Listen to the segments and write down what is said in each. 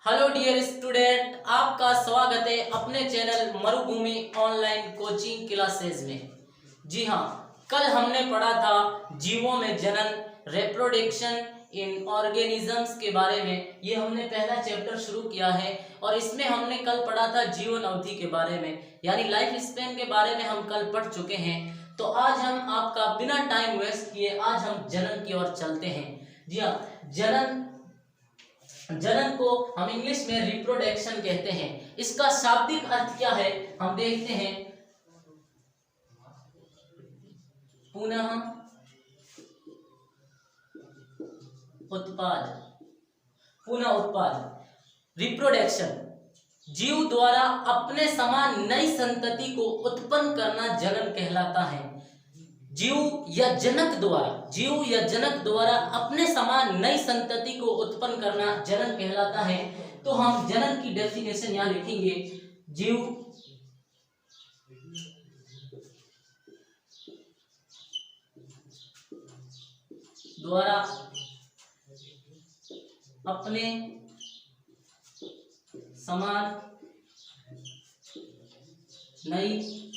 Hello dear student, आपका स्वागत है अपने चैनल मरुभूमि ऑनलाइन कोचिंग क्लासेस में। जी हाँ, कल हमने पढ़ा था जीवों में जनन, रिप्रोडक्शन इन ऑर्गेनिजम्स के बारे में। ये हमने पहला चैप्टर शुरू किया है और इसमें हमने कल पढ़ा था जीवन अवधि के बारे में, यानी लाइफ स्पैन के बारे में हम कल पढ़ चुके हैं। तो आज हम आपका बिना टाइम वेस्ट किए आज हम जनन की ओर चलते हैं। जी हाँ, जनन को हम इंग्लिश में रिप्रोडक्शन कहते हैं। इसका शाब्दिक अर्थ क्या है हम देखते हैं। पुनः उत्पाद, पुनः उत्पाद। रिप्रोडक्शन जीव द्वारा अपने समान नई संतति को उत्पन्न करना जनन कहलाता है। जीव या जनक द्वारा अपने समान नई संतति को उत्पन्न करना जनन कहलाता है। तो हम जनन की डेफिनेशन यहां लिखेंगे। जीव द्वारा अपने समान नई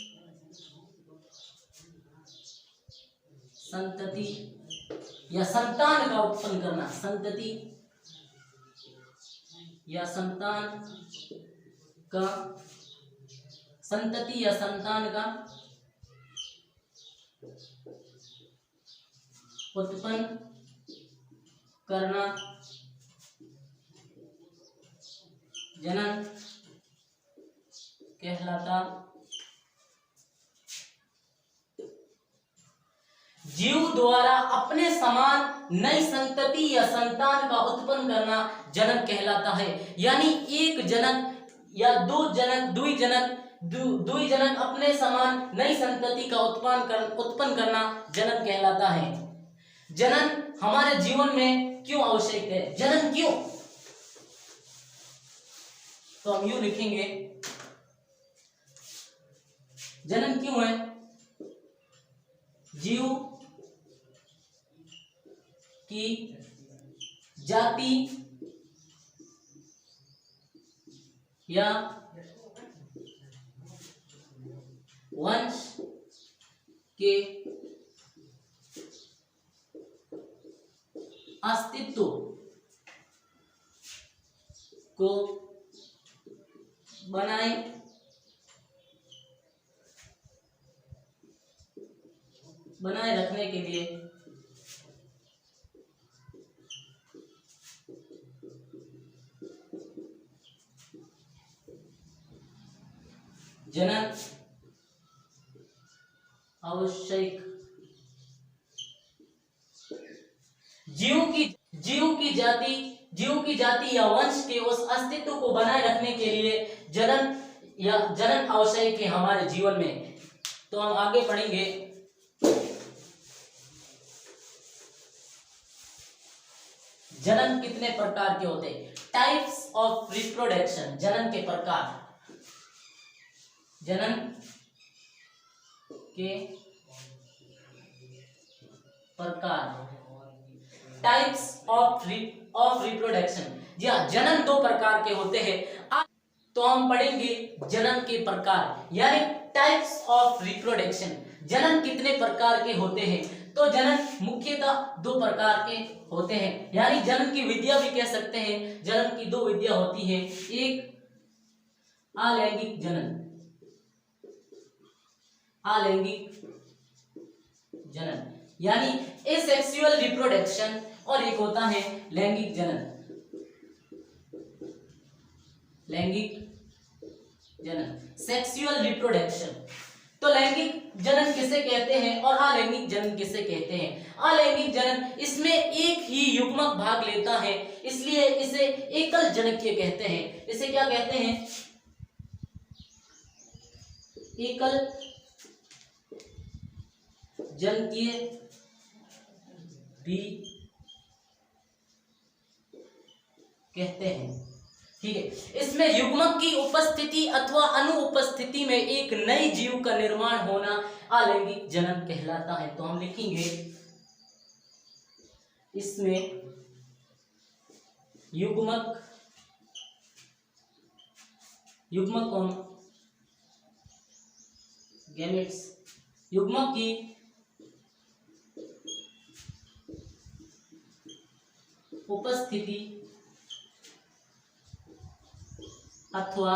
संतति या संतान का उत्पन्न करना, संतति या संतान का उत्पन्न करना जनन कहलाता। जीव द्वारा अपने समान नई संतति या संतान का उत्पन्न करना जनन कहलाता है। यानी एक जनक या दुई जनक अपने समान नई संतति का उत्पन्न करना जनन कहलाता है। जनन हमारे जीवन में क्यों आवश्यक है? जनन क्यों? तो हम यूं लिखेंगे, जनन क्यों है? जीव की जाति या वंश के अस्तित्व को बनाए रखने के लिए जनन आवश्यक। जीव की जाति या वंश के उस अस्तित्व को बनाए रखने के लिए जनन आवश्यक है हमारे जीवन में। तो हम आगे पढ़ेंगे। जनन कितने प्रकार के होते हैं? Types of reproduction. जनन के प्रकार, जनन के प्रकार, टाइप्स ऑफ रिप्रोडक्शन। जी हाँ, जनन दो प्रकार के होते हैं। तो हम पढ़ेंगे जनन के प्रकार यानी टाइप्स ऑफ रिप्रोडक्शन। जनन कितने प्रकार के होते हैं? तो जनन मुख्यतः दो प्रकार के होते हैं, यानी जनन की विधियां भी कह सकते हैं। जनन की दो विधियां होती है। एक अलैंगिक जनन, यानी एसेक्सुअल रिप्रोडक्शन, और एक होता है लैंगिक जनन। Sexual reproduction. तो लैंगिक जनन किसे कहते हैं और अलैंगिक जनन किसे कहते हैं? अलैंगिक जनन इसमें एक ही युग्मक भाग लेता है, इसलिए इसे एकल जनकीय कहते हैं। इसे क्या कहते हैं? एकल जनकीय भी कहते हैं। ठीक है, इसमें युग्मक की उपस्थिति अथवा अनुपस्थिति में एक नई जीव का निर्माण होना अलैंगिक जनन कहलाता है। तो हम लिखेंगे इसमें युग्मक युग्मकों गैमेट्स युग्मक की उपस्थिति अथवा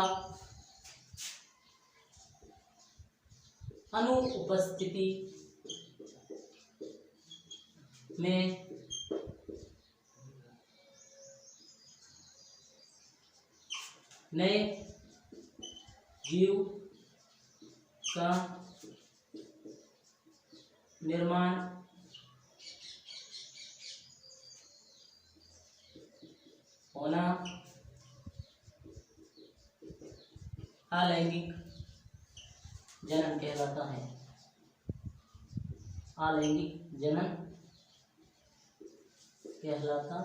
अनुपस्थिति में नए जीव का निर्माण होना अलैंगिक जनन कहलाता है। अलैंगिक जनन कहलाता।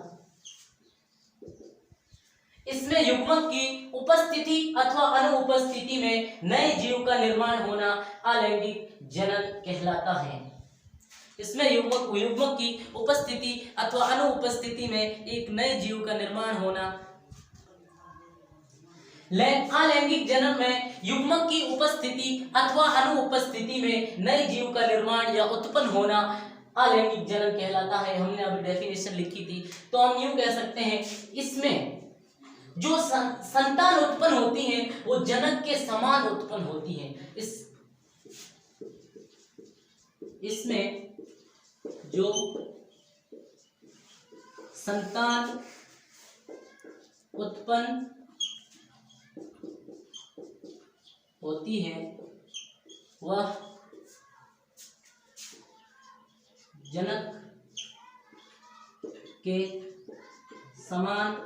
इसमें युग्मक की उपस्थिति अथवा अनुपस्थिति में नए जीव का निर्माण होना अलैंगिक जनन कहलाता है। इसमें युग्मक की उपस्थिति अथवा अनुपस्थिति में एक नए जीव का निर्माण होना। अलैंगिक जनन में युग्मक की उपस्थिति अथवा अनुपस्थिति में नए जीव का निर्माण या उत्पन्न होना अलैंगिक जनन कहलाता है। हमने अभी डेफिनेशन लिखी थी, तो हम यूं कह सकते हैं, इसमें जो संतान उत्पन्न होती है वो जनक के समान उत्पन्न होती है। इसमें जो संतान उत्पन्न होती है वह जनक के समान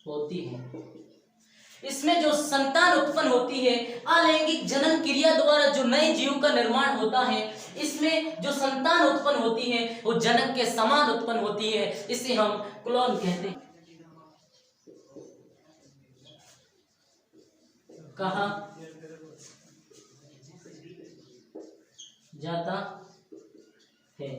होती है। इसमें जो संतान उत्पन्न होती है अलैंगिक जनन क्रिया द्वारा जो नए जीव का निर्माण होता है, इसमें जो संतान उत्पन्न होती है वो जनक के समान उत्पन्न होती है। इसे हम क्लोन कहते हैं, कहा जाता है।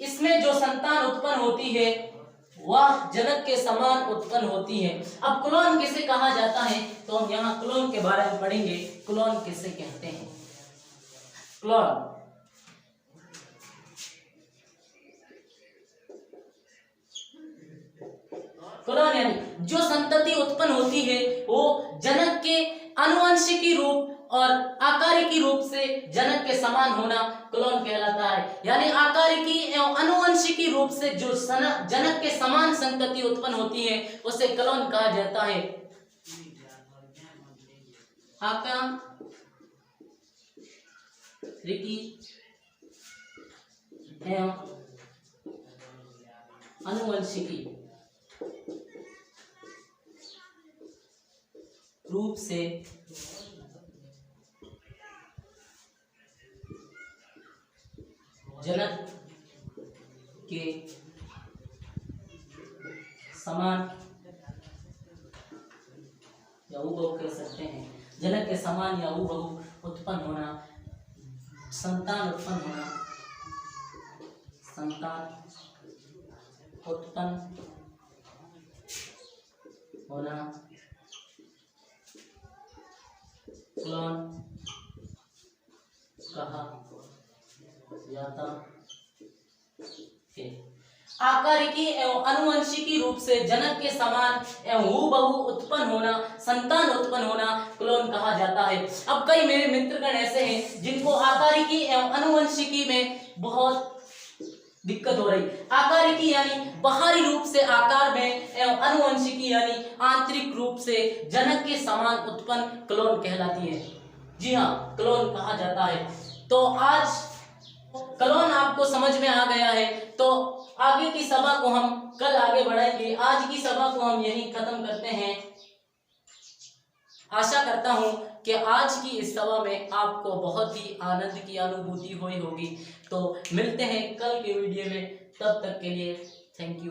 इसमें जो संतान उत्पन्न होती है वह जनक के समान उत्पन्न होती है। अब क्लोन किसे कहा जाता है, तो हम यहाँ क्लोन के बारे में पढ़ेंगे। क्लोन किसे कहते हैं? क्लोन यानी जो संतति उत्पन्न होती है वो जनक के आनुवंशिकी रूप और आकारिकी रूप से जनक के समान होना क्लोन कहलाता है। यानी आकारिकी एवं आनुवंशिकी रूप से जो जनक के समान संतति उत्पन्न होती है उसे क्लोन कहा जाता है। आकारिकी एवं आनुवंशिकी रूप से जनक के समान या हुबहू कह सकते हैं, जनक के समान या हुबहू उत्पन्न होना, संतान उत्पन्न होना, संतान उत्पन्न होना क्लोन कहा जाता है। आकारिकी एवं आनुवंशिकी रूप से जनक के समान एवं हूबहू उत्पन्न होना, संतान उत्पन्न होना क्लोन कहा जाता है। अब कई मेरे मित्रगण ऐसे हैं जिनको आकारिकी एवं आनुवंशिकी में बहुत दिक्कत हो रही। आकारिकी यानी बाहरी रूप से आकार में एवं आनुवंशिकी यानी आंतरिक रूप से जनक के समान उत्पन्न क्लोन कहलाती है। जी हाँ, क्लोन कहा जाता है। तो आज क्लोन आपको समझ में आ गया है, तो आगे की सभा को हम कल आगे बढ़ाएंगे। आज की सभा को हम यहीं खत्म करते हैं। आशा करता हूं कि आज की इस सभा में आपको बहुत ही आनंद की अनुभूति हुई होगी। तो मिलते हैं कल के वीडियो में, तब तक के लिए थैंक यू।